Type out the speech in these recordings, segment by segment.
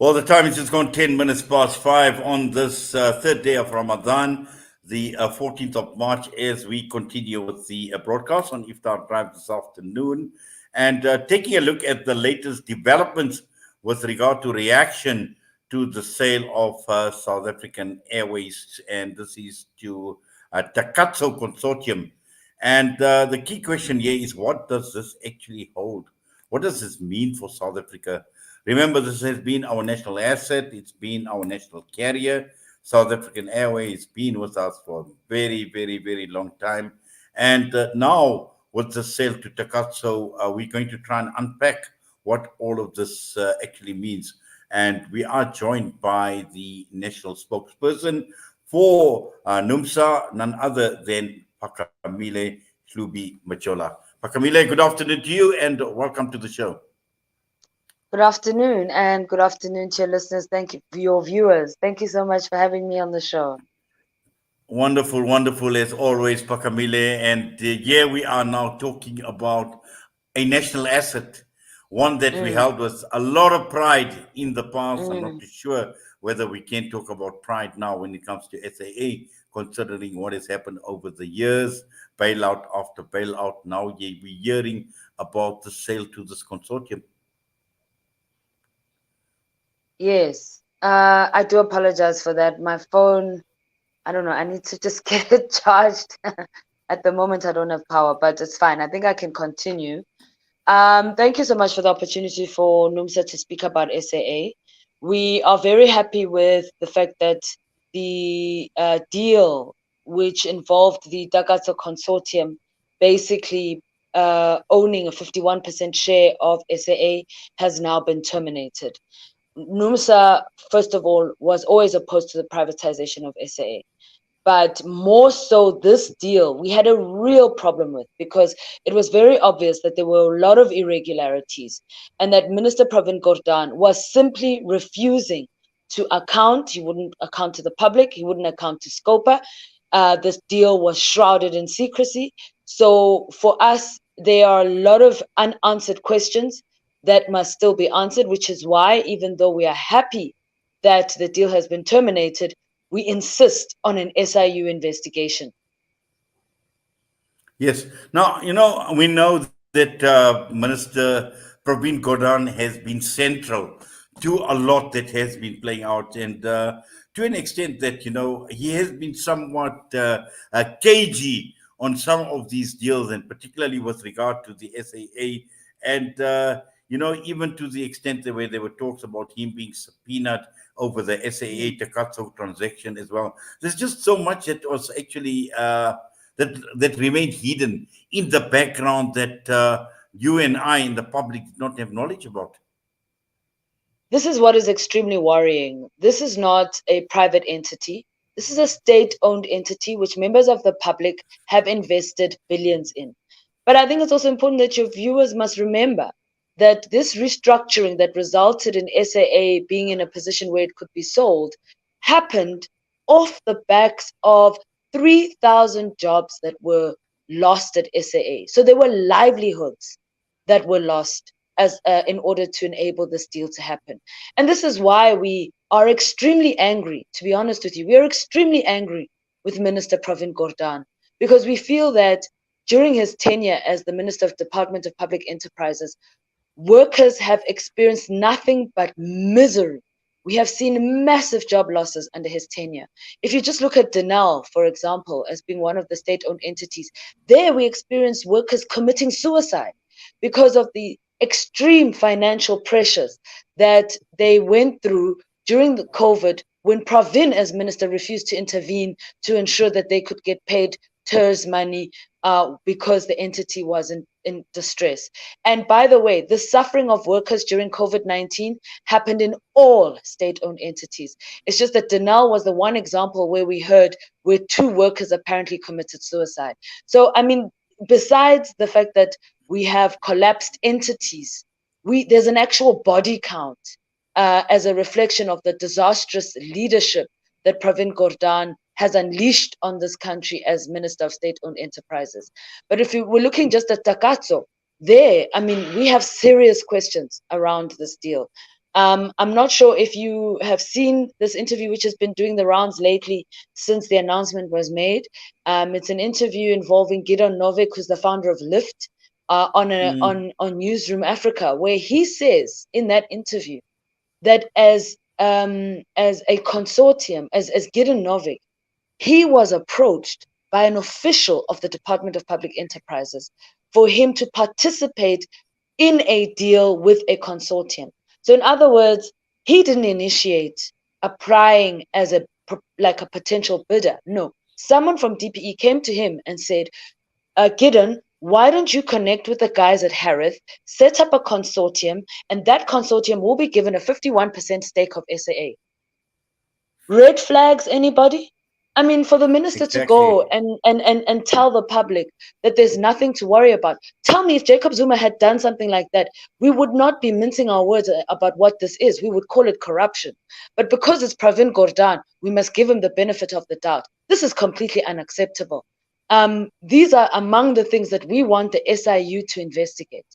Well, the time is just gone 10 minutes past 5 on this third day of Ramadan, the 14th of March, as we continue with the broadcast on Iftar Drive this afternoon and taking a look at the latest developments with regard to reaction to the sale of South African Airways. And this is to Takatso consortium. And the key question here is, what does this actually hold? What does this mean for South Africa? Remember, this has been our national asset. It's been our national carrier. South African Airways has been with us for a very, very, very long time. And now, with the sale to Takatso, we're going to try and unpack what all of this actually means. And we are joined by the national spokesperson for NUMSA, none other than Phakamile Hlubi Majola. Phakamile, good afternoon to you and welcome to the show. Good afternoon, and good afternoon to your listeners. Thank you for your viewers. Thank you so much for having me on the show. Wonderful, wonderful as always, Phakamile. And here we are now talking about a national asset, one that we held with a lot of pride in the past. I'm not too sure whether we can talk about pride now when it comes to SAA, considering what has happened over the years, bailout after bailout. Now we're hearing about the sale to this consortium. Yes, I do apologize for that. My phone, I don't know, I need to just get it charged. At the moment, I don't have power, but it's fine. I think I can continue. Thank you so much for the opportunity for NUMSA to speak about SAA. We are very happy with the fact that the deal, which involved the Takatso consortium, basically owning a 51% share of SAA, has now been terminated. NUMSA, first of all, was always opposed to the privatization of SAA. But more so, this deal we had a real problem with, because it was very obvious that there were a lot of irregularities and that Minister Pravin Gordhan was simply refusing to account. He wouldn't account to the public. He wouldn't account to SCOPA. This deal was shrouded in secrecy. So for us, there are a lot of unanswered questions that must still be answered, which is why, even though we are happy that the deal has been terminated, we insist on an SIU investigation. Yes. Now, we know that Minister Pravin Gordhan has been central to a lot that has been playing out, and to an extent that, he has been somewhat cagey on some of these deals, and particularly with regard to the SAA. And, even to the extent that where there were talks about him being subpoenaed over the SAA Takatso transaction as well. There's just so much that was actually that remained hidden in the background that you and I in the public did not have knowledge about. This is what is extremely worrying. This is not a private entity. This is a state-owned entity which members of the public have invested billions in. But I think it's also important that your viewers must remember that this restructuring that resulted in SAA being in a position where it could be sold happened off the backs of 3,000 jobs that were lost at SAA. So there were livelihoods that were lost as in order to enable this deal to happen. And this is why we are extremely angry, to be honest with you. We are extremely angry with Minister Pravin Gordhan, because we feel that during his tenure as the Minister of Department of Public Enterprises, workers have experienced nothing but misery. We have seen massive job losses under his tenure. If you just look at Denel, for example, as being one of the state-owned entities, there we experienced workers committing suicide because of the extreme financial pressures that they went through during the COVID, when Pravin as minister refused to intervene to ensure that they could get paid TERS money because the entity was in distress. And by the way, the suffering of workers during COVID-19 happened in all state-owned entities. It's just that Denel was the one example where we heard where 2 workers apparently committed suicide. So, I mean, besides the fact that we have collapsed entities, there's an actual body count as a reflection of the disastrous leadership that Pravin Gordhan has unleashed on this country as Minister of State-Owned Enterprises. But if we're looking just at Takatso, we have serious questions around this deal. I'm not sure if you have seen this interview, which has been doing the rounds lately since the announcement was made. It's an interview involving Gidon Novik, who's the founder of Lyft, on Newsroom Africa, where he says in that interview that as a consortium, as Gidon Novik, he was approached by an official of the Department of Public Enterprises for him to participate in a deal with a consortium. So in other words, he didn't initiate applying as a potential bidder. No, someone from DPE came to him and said, Gideon, why don't you connect with the guys at Harith, set up a consortium, and that consortium will be given a 51% stake of SAA. Red flags, anybody? I mean, for the minister to go and tell the public that there's nothing to worry about. Tell me, if Jacob Zuma had done something like that, we would not be mincing our words about what this is. We would call it corruption. But because it's Pravin Gordhan, we must give him the benefit of the doubt. This is completely unacceptable. These are among the things that we want the SIU to investigate.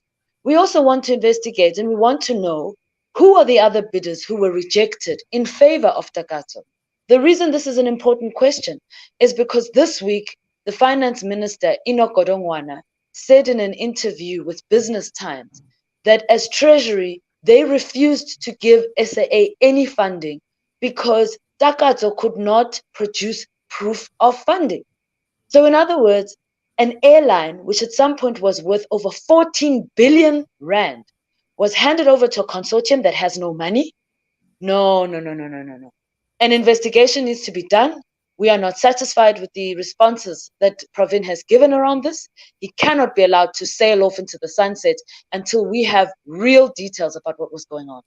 We also want to investigate, and we want to know who are the other bidders who were rejected in favor of Takatso. The reason this is an important question is because this week, the finance minister, Enoch Godongwana, said in an interview with Business Times that as Treasury, they refused to give SAA any funding because Takatso could not produce proof of funding. So in other words, an airline, which at some point was worth over 14 billion rand, was handed over to a consortium that has no money? No. An investigation needs to be done. We are not satisfied with the responses that Pravin has given around this. He cannot be allowed to sail off into the sunset until we have real details about what was going on.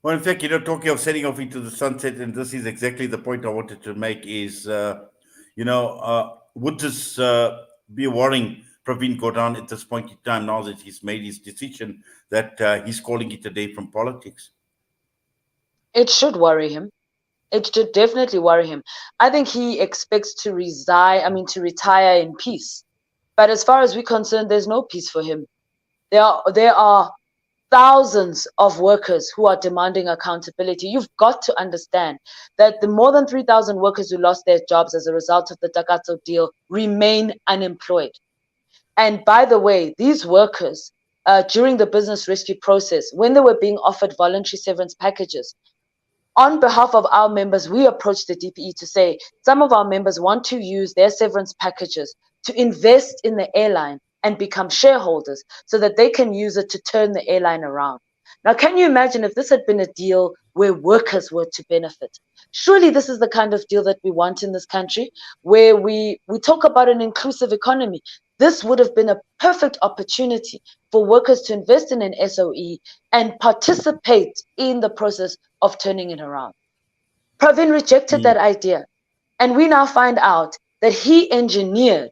Well, in fact, talking of sailing off into the sunset, and this is exactly the point I wanted to make is, would this be worrying Pravin Gordhan at this point in time, now that he's made his decision that he's calling it a day from politics? It should worry him. It should definitely worry him. I think he expects to retire in peace. But as far as we're concerned, there's no peace for him. There are thousands of workers who are demanding accountability. You've got to understand that the more than 3,000 workers who lost their jobs as a result of the Takatso deal remain unemployed. And by the way, these workers, during the business rescue process, when they were being offered voluntary severance packages, on behalf of our members, we approached the DPE to say some of our members want to use their severance packages to invest in the airline and become shareholders so that they can use it to turn the airline around. Now, can you imagine if this had been a deal where workers were to benefit? Surely this is the kind of deal that we want in this country, where we talk about an inclusive economy. This would have been a perfect opportunity for workers to invest in an SOE and participate in the process of turning it around. Pravin rejected that idea. And we now find out that he engineered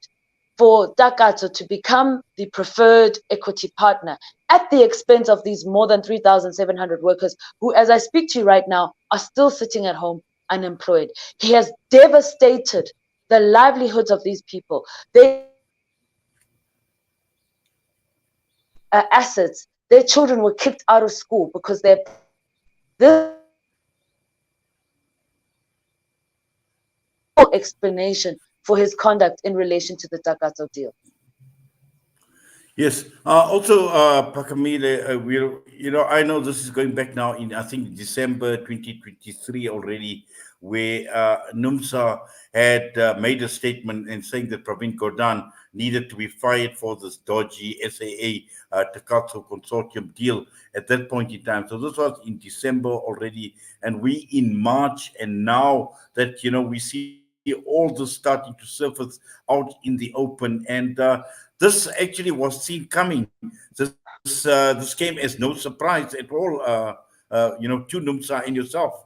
for Takatso to become the preferred equity partner at the expense of these more than 3,700 workers who, as I speak to you right now, are still sitting at home unemployed. He has devastated the livelihoods of these people. They assets. Their children were kicked out of school because this explanation for his conduct in relation to the Takatso deal. Yes. Also, Phakamile, I know this is going back now in, I think, December 2023 already, where NUMSA had made a statement and saying that Pravin Gordhan needed to be fired for this dodgy SAA Takatso consortium deal at that point in time. So this was in December already, and we in March, and now that, we see all this starting to surface out in the open, and this actually was seen coming. This came as no surprise at all, to NUMSA and yourself.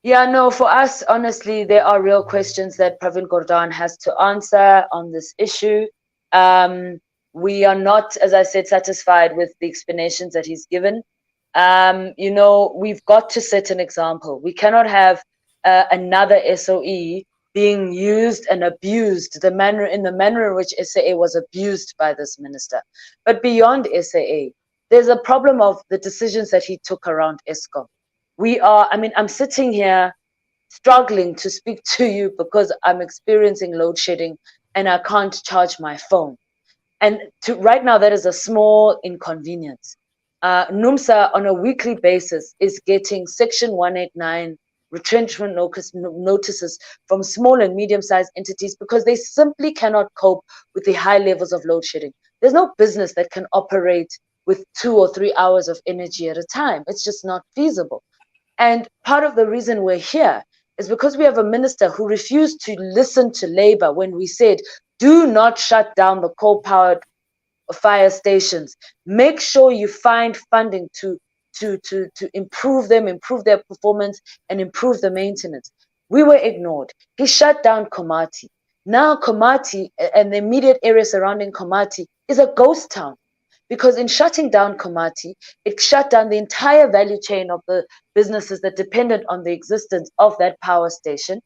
Yeah, no, for us, honestly, there are real questions that Pravin Gordhan has to answer on this issue. We are not, as I said, satisfied with the explanations that he's given. We've got to set an example. We cannot have another SOE being used and abused in the manner in which SAA was abused by this minister. But beyond SAA, there's a problem of the decisions that he took around ESCOM. I'm sitting here struggling to speak to you because I'm experiencing load shedding and I can't charge my phone. And right now, that is a small inconvenience. NUMSA on a weekly basis is getting Section 189 retrenchment notices from small and medium-sized entities because they simply cannot cope with the high levels of load shedding. There's no business that can operate with 2 or 3 hours of energy at a time. It's just not feasible. And part of the reason we're here is because we have a minister who refused to listen to Labour when we said, do not shut down the coal-powered fire stations. Make sure you find funding to improve them, improve their performance, and improve the maintenance. We were ignored. He shut down Komati. Now Komati and the immediate area surrounding Komati is a ghost town. Because in shutting down Komati, it shut down the entire value chain of the businesses that depended on the existence of that power station.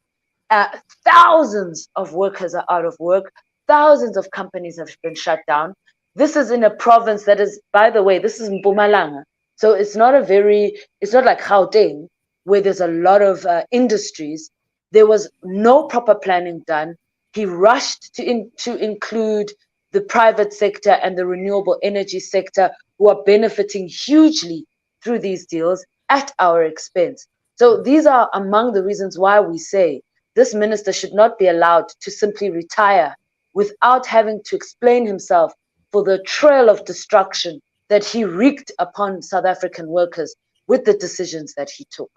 Thousands of workers are out of work. Thousands of companies have been shut down. This is in a province that is, by the way, this is Mpumalanga. So it's not like Gauteng, where there's a lot of industries. There was no proper planning done. He rushed to include the private sector and the renewable energy sector, who are benefiting hugely through these deals at our expense. So these are among the reasons why we say this minister should not be allowed to simply retire without having to explain himself for the trail of destruction that he wreaked upon South African workers with the decisions that he took.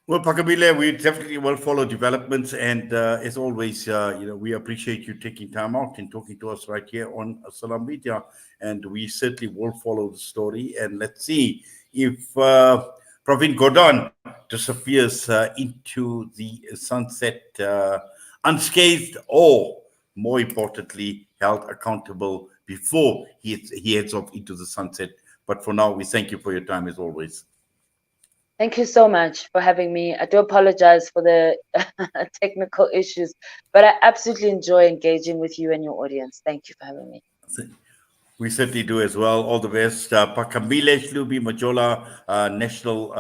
Well, Phakamile, we definitely will follow developments, and as always, we appreciate you taking time out and talking to us right here on Salam Media, and we certainly will follow the story. And let's see if Pravin Gordhan disappears into the sunset unscathed, or more importantly, held accountable before he heads off into the sunset. But for now, we thank you for your time as always. Thank you so much for having me. I do apologize for the technical issues, but I absolutely enjoy engaging with you and your audience. Thank you for having me. We certainly do as well. All the best. Phakamile Hlubi, Majola, national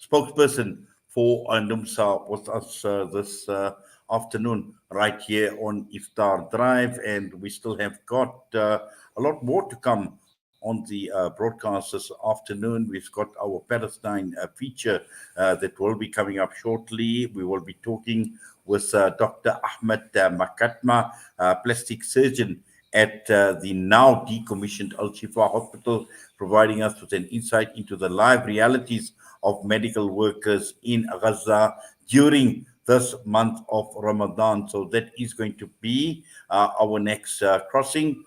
spokesperson for NUMSA, with us this afternoon right here on Iftar Drive. And we still have got a lot more to come on the broadcast this afternoon. We've got our Palestine feature that will be coming up shortly. We will be talking with Dr. Ahmed Makatma, plastic surgeon at the now decommissioned Al Shifa Hospital, providing us with an insight into the live realities of medical workers in Gaza during this month of Ramadan. So that is going to be our next crossing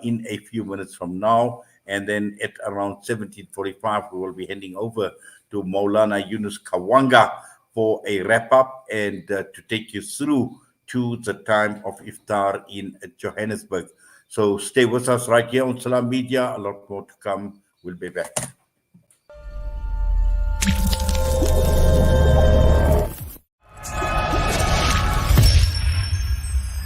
in a few minutes from now. And then at around 17:45, we will be handing over to Maulana Yunus Kawanga for a wrap-up and to take you through to the time of Iftar in Johannesburg. So stay with us right here on Salam Media. A lot more to come. We'll be back.